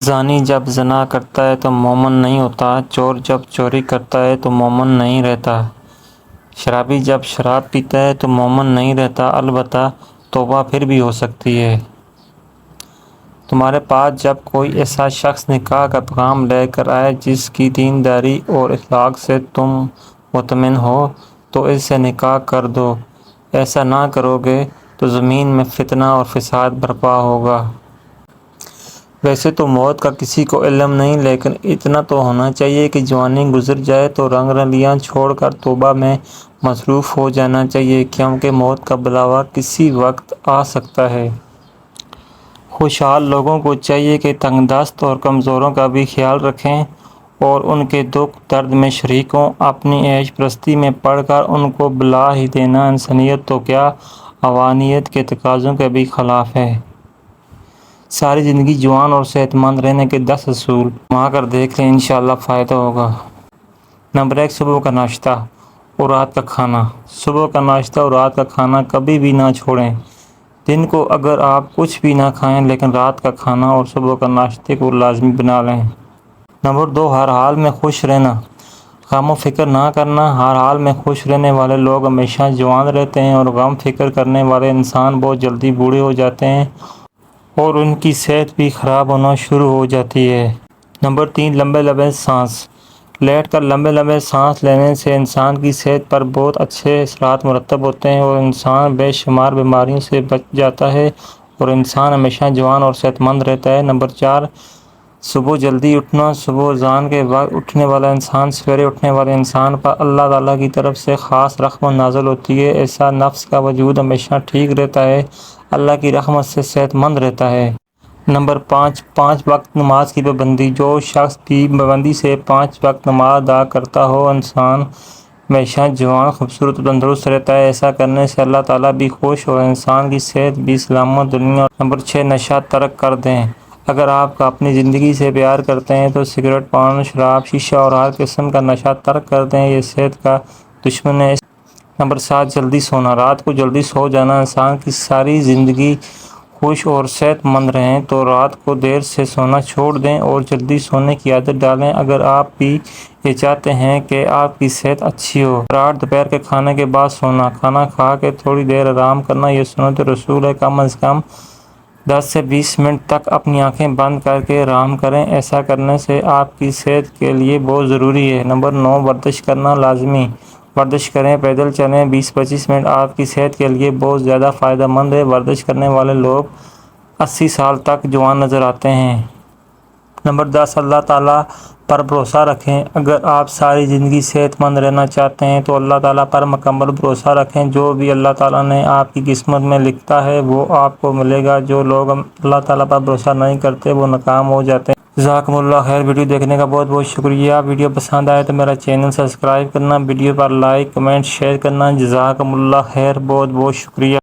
زانی جب زنا کرتا ہے تو مومن نہیں ہوتا، چور جب چوری کرتا ہے تو مومن نہیں رہتا، شرابی جب شراب پیتا ہے تو مومن نہیں رہتا، البتہ توبہ پھر بھی ہو سکتی ہے۔ تمہارے پاس جب کوئی ایسا شخص نکاح کا پیغام لے کر آئے جس کی دینداری اور اخلاق سے تم مطمئن ہو تو اس سے نکاح کر دو، ایسا نہ کرو گے تو زمین میں فتنہ اور فساد برپا ہوگا۔ ویسے تو موت کا کسی کو علم نہیں، لیکن اتنا تو ہونا چاہیے کہ جوانی گزر جائے تو رنگ رلیاں چھوڑ کر توبہ میں مصروف ہو جانا چاہیے، کیونکہ موت کا بلاوا کسی وقت آ سکتا ہے۔ خوشحال لوگوں کو چاہیے کہ تنگ دست اور کمزوروں کا بھی خیال رکھیں اور ان کے دکھ درد میں شریک ہوں۔ اپنی عیش پرستی میں پڑ کر ان کو بلا ہی دینا انسانیت تو کیا، حیوانیت کے تقاضوں کے بھی خلاف ہے۔ ساری زندگی جوان اور صحت مند رہنے کے 10 اصول آزما کر دیکھ لیں، انشاءاللہ فائدہ ہوگا۔ نمبر 1، صبح کا ناشتہ اور رات کا کھانا۔ صبح کا ناشتہ اور رات کا کھانا کبھی بھی نہ چھوڑیں۔ دن کو اگر آپ کچھ بھی نہ کھائیں لیکن رات کا کھانا اور صبح کا ناشتے کو لازمی بنا لیں۔ نمبر 2، ہر حال میں خوش رہنا، غم و فکر نہ کرنا۔ ہر حال میں خوش رہنے والے لوگ ہمیشہ جوان رہتے ہیں اور غم فکر کرنے والے انسان بہت جلدی بوڑھے ہو جاتے ہیں اور ان کی صحت بھی خراب ہونا شروع ہو جاتی ہے۔ نمبر 3، لمبے لمبے سانس۔ لیٹ کر لمبے لمبے سانس لینے سے انسان کی صحت پر بہت اچھے اثرات مرتب ہوتے ہیں اور انسان بے شمار بیماریوں سے بچ جاتا ہے اور انسان ہمیشہ جوان اور صحت مند رہتا ہے۔ نمبر 4، صبح جلدی اٹھنا۔ صبح اذان کے وقت اٹھنے والا انسان، سویرے اٹھنے والے انسان پر اللہ تعالیٰ کی طرف سے خاص رحمت نازل ہوتی ہے، ایسا نفس کا وجود ہمیشہ ٹھیک رہتا ہے، اللہ کی رحمت سے صحت مند رہتا ہے۔ نمبر 5، 5 وقت نماز کی پابندی۔ جو شخص بھی پابندی سے 5 وقت نماز ادا کرتا ہو، انسان ہمیشہ جوان، خوبصورت اور تندرست رہتا ہے، ایسا کرنے سے اللہ تعالیٰ بھی خوش اور انسان کی صحت بھی سلامت دنیا۔ نمبر 6، نشہ ترک کر دیں۔ اگر آپ اپنی زندگی سے پیار کرتے ہیں تو سگریٹ، پان، شراب، شیشہ اور ہر قسم کا نشہ ترک کر دیں، یہ صحت کا دشمن ہے۔ نمبر 7، جلدی سونا۔ رات کو جلدی سو جانا۔ انسان کی ساری زندگی خوش اور صحت مند رہیں تو رات کو دیر سے سونا چھوڑ دیں اور جلدی سونے کی عادت ڈالیں۔ اگر آپ بھی یہ چاہتے ہیں کہ آپ کی صحت اچھی ہو۔ نمبر 8، دوپہر کے کھانے کے بعد سونا۔ کھانا کھا کے تھوڑی دیر آرام کرنا، یہ سنت رسول ہے۔ کم از کم 10 سے 20 منٹ تک اپنی آنکھیں بند کر کے آرام کریں، ایسا کرنے سے آپ کی صحت کے لیے بہت ضروری ہے۔ نمبر 9، ورزش کرنا لازمی۔ ورزش کریں، پیدل چلیں 20-25 منٹ، آپ کی صحت کے لیے بہت زیادہ فائدہ مند ہے۔ ورزش کرنے والے لوگ 80 سال تک جوان نظر آتے ہیں۔ نمبر 10، اللہ تعالیٰ پر بھروسہ رکھیں۔ اگر آپ ساری زندگی صحت مند رہنا چاہتے ہیں تو اللہ تعالیٰ پر مکمل بھروسہ رکھیں، جو بھی اللہ تعالیٰ نے آپ کی قسمت میں لکھتا ہے وہ آپ کو ملے گا۔ جو لوگ اللہ تعالیٰ پر بھروسہ نہیں کرتے وہ ناکام ہو جاتے ہیں۔ جزاکم اللہ خیر۔ ویڈیو دیکھنے کا بہت بہت شکریہ۔ ویڈیو پسند آئے تو میرا چینل سبسکرائب کرنا، ویڈیو پر لائک، کمنٹ، شیئر کرنا۔ جزاکم اللہ خیر، بہت بہت شکریہ۔